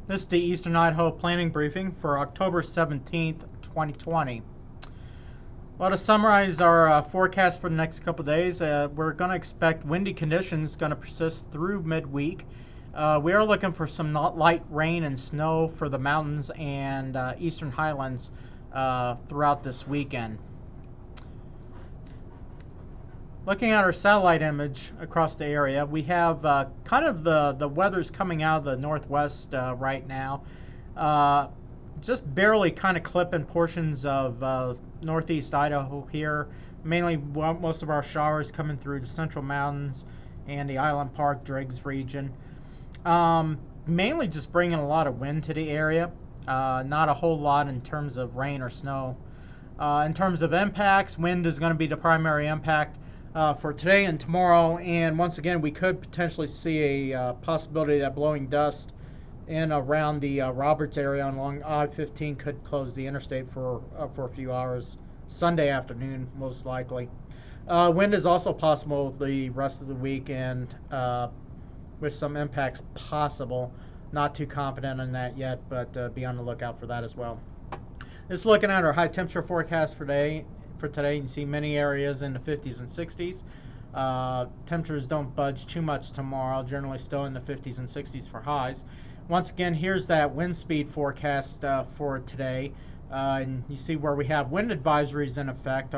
This is the Eastern Idaho planning briefing for October 17th, 2020. Well, to summarize our forecast for the next couple of days, we're going to expect windy conditions going to persist through midweek. We are looking for some light rain and snow for the mountains and eastern highlands throughout this weekend. Looking at our satellite image across the area, we have kind of the weather's coming out of the northwest right now. Just barely kind of clipping portions of northeast Idaho here. Mainly most of our showers coming through the central mountains and the Island Park, Driggs region. Mainly just bringing a lot of wind to the area. Not a whole lot in terms of rain or snow. In terms of impacts, wind is going to be the primary impact for today and tomorrow, and once again we could potentially see a possibility that blowing dust in around the Roberts area along I-15 could close the interstate for a few hours Sunday afternoon, most likely. Wind is also possible the rest of the week, and with some impacts possible. Not too confident on that yet, but be on the lookout for that as well. Just looking at our high temperature forecast for today, you can see many areas in the 50s and 60s. Temperatures don't budge too much tomorrow, generally still in the 50s and 60s for highs. Once again, here's that wind speed forecast for today. And you see where we have wind advisories in effect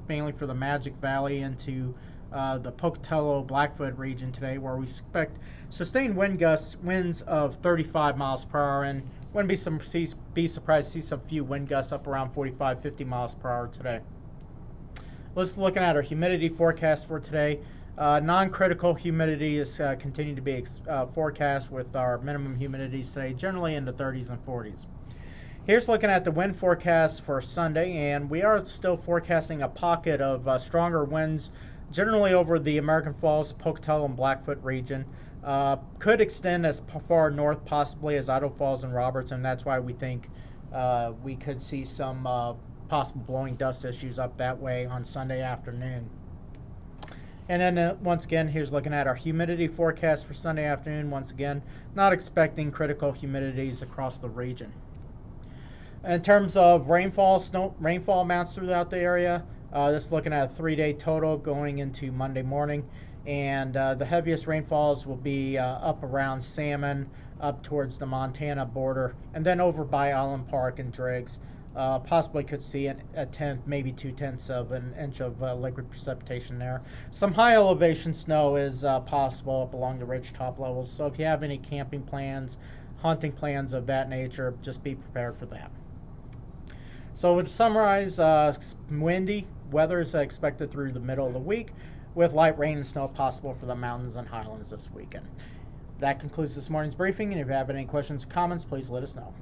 mainly for the Magic Valley into the Pocatello, Blackfoot region today, where we expect sustained winds of 35 miles per hour, and wouldn't be surprised to see some few wind gusts up around 45-50 miles per hour today. Let's look at our humidity forecast for today. Non-critical humidity is continuing to be forecast with our minimum humidities today generally in the 30s and 40s. Here's looking at the wind forecast for Sunday, and we are still forecasting a pocket of stronger winds generally over the American Falls, Pocatello, and Blackfoot region. Could extend as far north possibly as Idaho Falls and Roberts, and that's why we think we could see some possible blowing dust issues up that way on Sunday afternoon. And then once again, here's looking at our humidity forecast for Sunday afternoon. Once again, not expecting critical humidities across the region. In terms of rainfall amounts throughout the area, this is looking at a 3-day total going into Monday morning, and the heaviest rainfalls will be up around Salmon, up towards the Montana border, and then over by Island Park and Driggs. Possibly could see a tenth, maybe 2/10 of an inch of liquid precipitation there. Some high elevation snow is possible up along the ridge top levels, so if you have any camping plans, hunting plans of that nature, just be prepared for that. So to summarize, windy weather is expected through the middle of the week, with light rain and snow possible for the mountains and highlands this weekend. That concludes this morning's briefing, and if you have any questions or comments, please let us know.